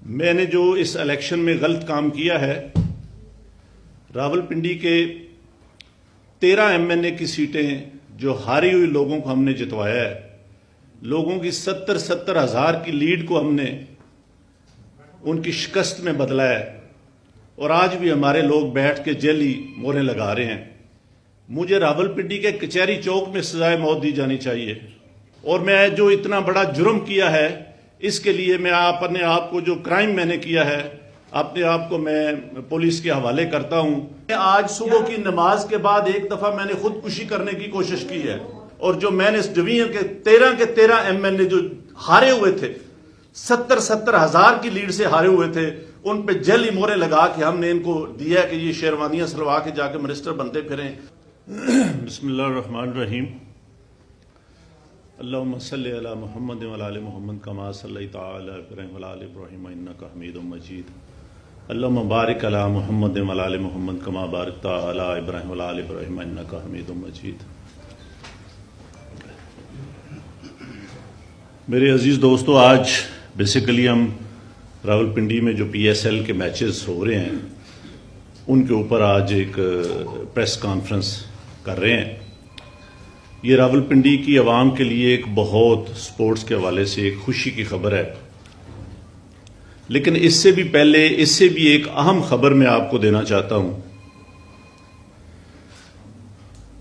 میں نے جو اس الیکشن میں غلط کام کیا ہے، راولپنڈی کے 13 MNA کی سیٹیں جو ہاری ہوئی لوگوں کو ہم نے جتوایا ہے، لوگوں کی 70 ہزار کی لیڈ کو ہم نے ان کی شکست میں بدلا ہے، اور آج بھی ہمارے لوگ بیٹھ کے جیلی موریں لگا رہے ہیں۔ مجھے راولپنڈی کے کچہری چوک میں سزائے موت دی جانی چاہیے، اور میں جو اتنا بڑا جرم کیا ہے اس کے لیے میں اپنے آپ کو، جو کرائم میں نے کیا ہے، اپنے آپ کو میں پولیس کے حوالے کرتا ہوں۔ آج صبح کی نماز کے بعد ایک دفعہ میں نے خودکشی کرنے کی کوشش کی ہے، اور جو میں نے اس ڈویژن کے 13 MNA جو ہارے ہوئے تھے، 70 ہزار کی لیڈ سے ہارے ہوئے تھے، ان پہ جیلی مورے لگا کے ہم نے ان کو دیا کہ یہ شیروانیاں سلوا کے جا کے منسٹر بنتے پھریں۔ بسم اللہ الرحمن الرحیم۔ اللہم صلی علی محمد وعلی آل محمد کما صلیت علی ابراہیم وعلی آل ابراہیم انک حمید مجید۔ اللہم بارک علی محمد وعلی آل محمد کما بارکت علی ابراہیم وعلی آل ابراہیم انک حمید مجید۔ میرے عزیز دوستو، آج بیسیکلی ہم راولپنڈی میں جو PSL کے میچز ہو رہے ہیں ان کے اوپر آج ایک پریس کانفرنس کر رہے ہیں۔ یہ راولپنڈی کی عوام کے لیے ایک بہت سپورٹس کے حوالے سے ایک خوشی کی خبر ہے، لیکن اس سے بھی پہلے، اس سے بھی ایک اہم خبر میں آپ کو دینا چاہتا ہوں۔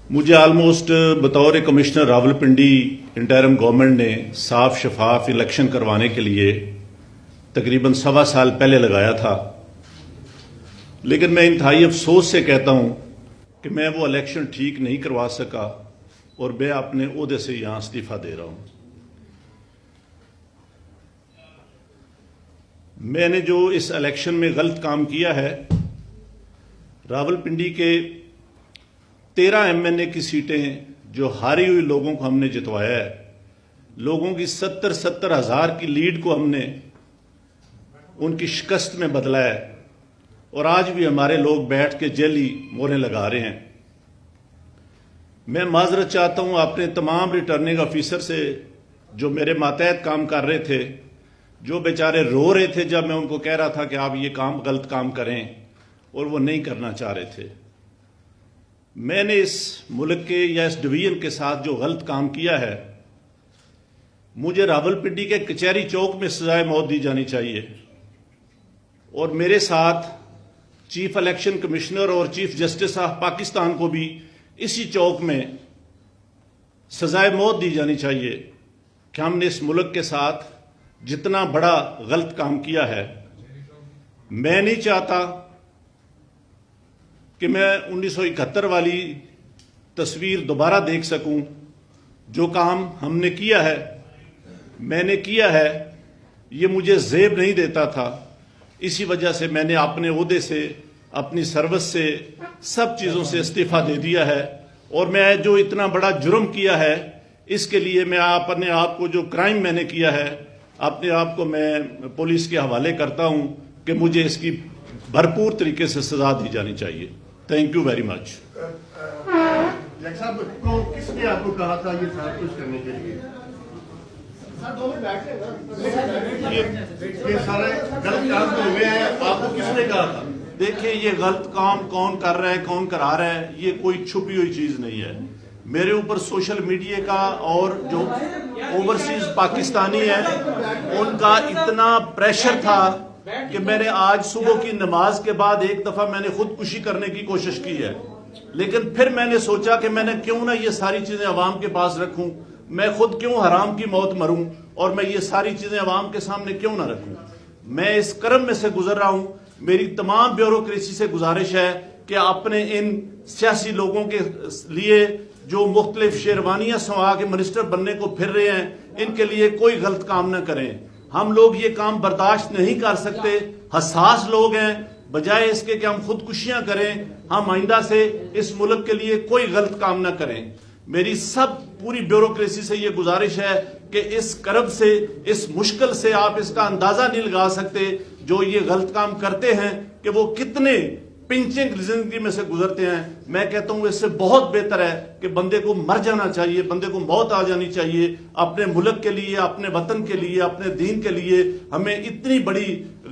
مجھے آلموسٹ بطور کمشنر راولپنڈی انٹرم گورنمنٹ نے صاف شفاف الیکشن کروانے کے لیے تقریباً 1.25 سال پہلے لگایا تھا، لیکن میں انتہائی افسوس سے کہتا ہوں کہ میں وہ الیکشن ٹھیک نہیں کروا سکا، اور میں اپنے عہدے سے یہاں استعفیٰ دے رہا ہوں۔ میں نے جو اس الیکشن میں غلط کام کیا ہے، راولپنڈی کے 13 MNA کی سیٹیں جو ہاری ہوئی لوگوں کو ہم نے جتوایا ہے، لوگوں کی 70 ہزار کی لیڈ کو ہم نے ان کی شکست میں بدلا ہے، اور آج بھی ہمارے لوگ بیٹھ کے جیلی موریں لگا رہے ہیں۔ میں معذرت چاہتا ہوں اپنے تمام ریٹرننگ آفیسر سے جو میرے ماتحت کام کر رہے تھے، جو بیچارے رو رہے تھے جب میں ان کو کہہ رہا تھا کہ آپ یہ غلط کام کریں، اور وہ نہیں کرنا چاہ رہے تھے۔ میں نے اس ملک کے یا اس ڈویژن کے ساتھ جو غلط کام کیا ہے، مجھے راولپنڈی کے کچہری چوک میں سزائے موت دی جانی چاہیے، اور میرے ساتھ چیف الیکشن کمشنر اور چیف جسٹس آف پاکستان کو بھی اسی چوک میں سزائے موت دی جانی چاہیے کہ ہم نے اس ملک کے ساتھ جتنا بڑا غلط کام کیا ہے۔ میں نہیں چاہتا کہ میں 1971 والی تصویر دوبارہ دیکھ سکوں۔ جو کام ہم نے کیا ہے، میں نے کیا ہے، یہ مجھے زیب نہیں دیتا تھا، اسی وجہ سے میں نے اپنے عہدے سے، اپنی سروس سے، سب چیزوں سے استعفیٰ دے دیا ہے، اور میں جو اتنا بڑا جرم کیا ہے اس کے لیے میں اپنے آپ کو، جو کرائم میں نے کیا ہے، اپنے آپ کو میں پولیس کے حوالے کرتا ہوں کہ مجھے اس کی بھرپور طریقے سے سزا دی جانی چاہیے۔ Thank you very much. جج صاحب کو کس نے آپ کو کہا تھا یہ سب کچھ کرنے کے لیے؟ یہ سارے غلط کام جو ہوئے ہیں آپ کو کس نے کہا تھا؟ دیکھیں، یہ غلط کام کون کر رہا ہے، کون کرا رہا ہے، یہ کوئی چھپی ہوئی چیز نہیں ہے۔ میرے اوپر سوشل میڈیا کا اور جو اوورسیز پاکستانی ہیں ان کا اتنا پریشر تھا کہ میں نے آج صبح کی نماز کے بعد ایک دفعہ میں نے خودکشی کرنے کی کوشش کی ہے، لیکن پھر میں نے سوچا کہ میں نے کیوں نہ یہ ساری چیزیں عوام کے پاس رکھوں، میں خود کیوں حرام کی موت مروں، اور میں یہ ساری چیزیں عوام کے سامنے کیوں نہ رکھوں۔ میں اس کرم میں سے گزر رہا ہوں۔ میری تمام بیوروکریسی سے گزارش ہے کہ اپنے ان سیاسی لوگوں کے لیے جو مختلف شیروانیاں سنوا کے منسٹر بننے کو پھر رہے ہیں، ان کے لیے کوئی غلط کام نہ کریں۔ ہم لوگ یہ کام برداشت نہیں کر سکتے، حساس لوگ ہیں۔ بجائے اس کے کہ ہم خودکشیاں کریں، ہم آئندہ سے اس ملک کے لیے کوئی غلط کام نہ کریں۔ میری پوری بیوروکریسی سے یہ گزارش ہے کہ اس کرب سے، اس مشکل سے آپ اس کا اندازہ نہیں لگا سکتے جو یہ غلط کام کرتے ہیں کہ وہ کتنے پنچنگ زندگی میں سے گزرتے ہیں۔ میں کہتا ہوں اس سے بہت بہتر ہے کہ بندے کو مر جانا چاہیے، بندے کو موت آ جانی چاہیے، اپنے ملک کے لیے، اپنے وطن کے لیے، اپنے دین کے لیے۔ ہمیں اتنی بڑی